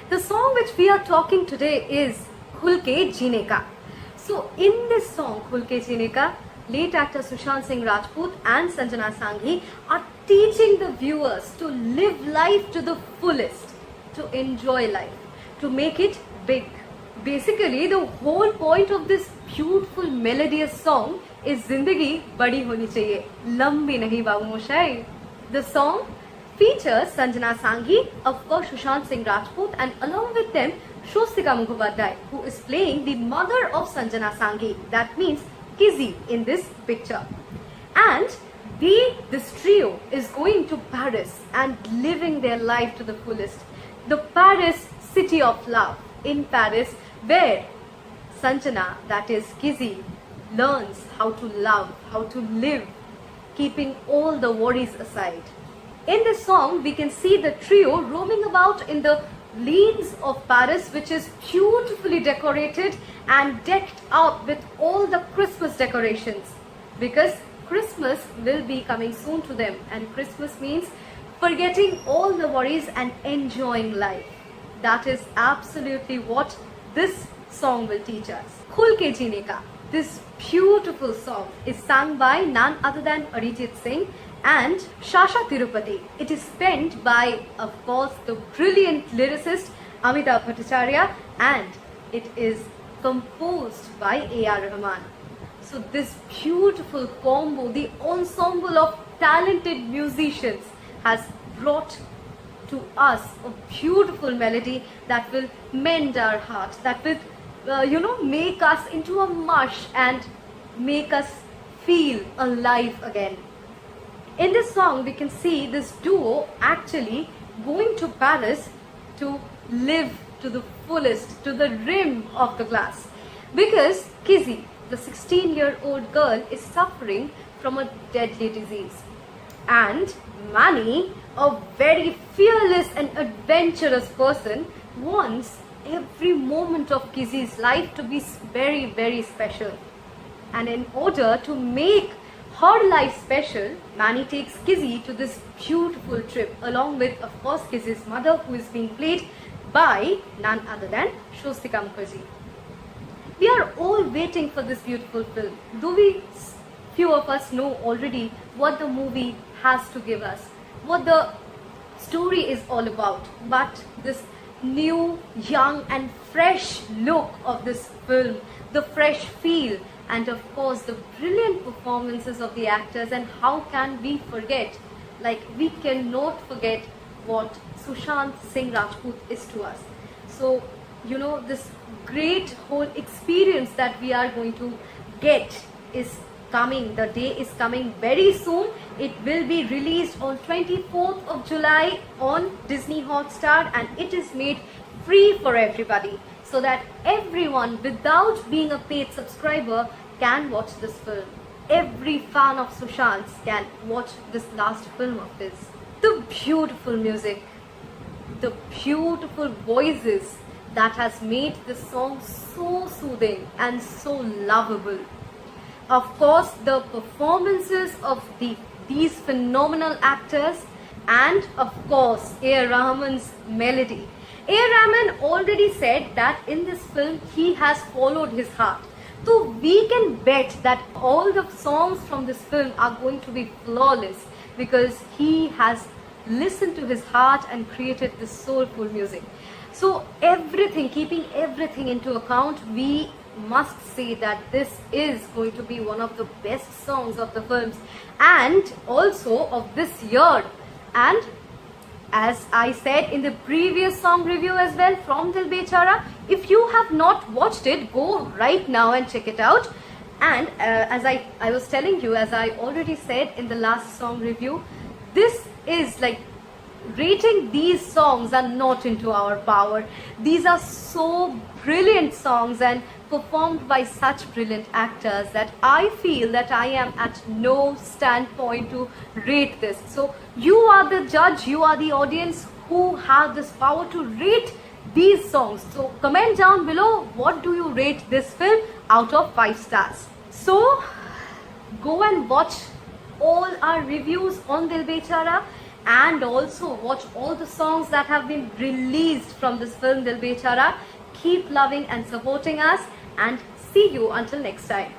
The song which we are talking today is Khul Ke Jeene Ka. So in this song Khul Ke Jeene Ka, late actor Sushant Singh Rajput and Sanjana Sanghi are teaching the viewers to live life to the fullest, to enjoy life, to make it big. Basically, the whole point of this beautiful melodious song is Zindagi Badi Honi Chahiye, Lambi Nahi Babu Moshai. The song features Sanjana Sanghi, of course Sushant Singh Rajput, and along with them Swastika Mukhopadhyay, who is playing the mother of Sanjana Sanghi. That means Kizzy in this picture. And this trio is going to Paris and living their life to the fullest. The Paris city of love. In Paris, where Sanjana, that is Kizzy, learns how to love, how to live, keeping all the worries aside. In this song, we can see the trio roaming about in the lanes of Paris, which is beautifully decorated and decked up with all the Christmas decorations, because Christmas will be coming soon to them, and Christmas means forgetting all the worries and enjoying life. That is absolutely what this song will teach us. Khul Ke Jeene Ka. This beautiful song is sung by none other than Arijit Singh and Shasha Tirupati. It is penned by, of course, the brilliant lyricist Amitabh Bhattacharya, and it is composed by A.R. Rahman. So this beautiful combo, the ensemble of talented musicians, has brought to us a beautiful melody that will mend our heart, that will make us into a mush and make us feel alive again. In this song, we can see this duo actually going to Paris to live to the fullest, to the rim of the glass, because Kizzy, the 16-year-old girl, is suffering from a deadly disease, and Manny, a very fearless and adventurous person, wants every moment of Kizzy's life to be very, very special. And in order to make her life special, Manny takes Kizzy to this beautiful trip, along with, of course, Kizzy's mother, who is being played by none other than Swastika Mukherjee. We are all waiting for this beautiful film. Few of us know already what the movie has to give us, what the story is all about, but this new, young and fresh look of this film, the fresh feel, and of course the brilliant performances of the actors. And how can we forget, we cannot forget what Sushant Singh Rajput is to us. So this great whole experience that we are going to get is coming. The day is coming very soon. It will be released on 24th of July on Disney Hotstar, and it is made free for everybody, so that everyone without being a paid subscriber can watch this film. Every fan of Sushant's can watch this last film of his. The beautiful music, the beautiful voices that has made this song so soothing and so lovable. Of course, the performances of these phenomenal actors, and of course A.R. Rahman's melody. A.R. Rahman already said that in this film he has followed his heart. So we can bet that all the songs from this film are going to be flawless, because he has listened to his heart and created this soulful music. So keeping everything into account, we must say that this is going to be one of the best songs of the films, and also of this year. And as I said in the previous song review as well, from Dil Bechara, if you have not watched it, go right now and check it out. And as I was telling you, as I already said in the last song review, this is rating these songs are not into our power. These are so brilliant songs and performed by such brilliant actors that I feel that I am at no standpoint to rate this. So you are the judge, you are the audience who have this power to rate these songs. So comment down below, what do you rate this film out of 5 stars? So go and watch all our reviews on Dil Bechara, and also watch all the songs that have been released from this film Dil Bechara. Keep loving and supporting us, and see you until next time.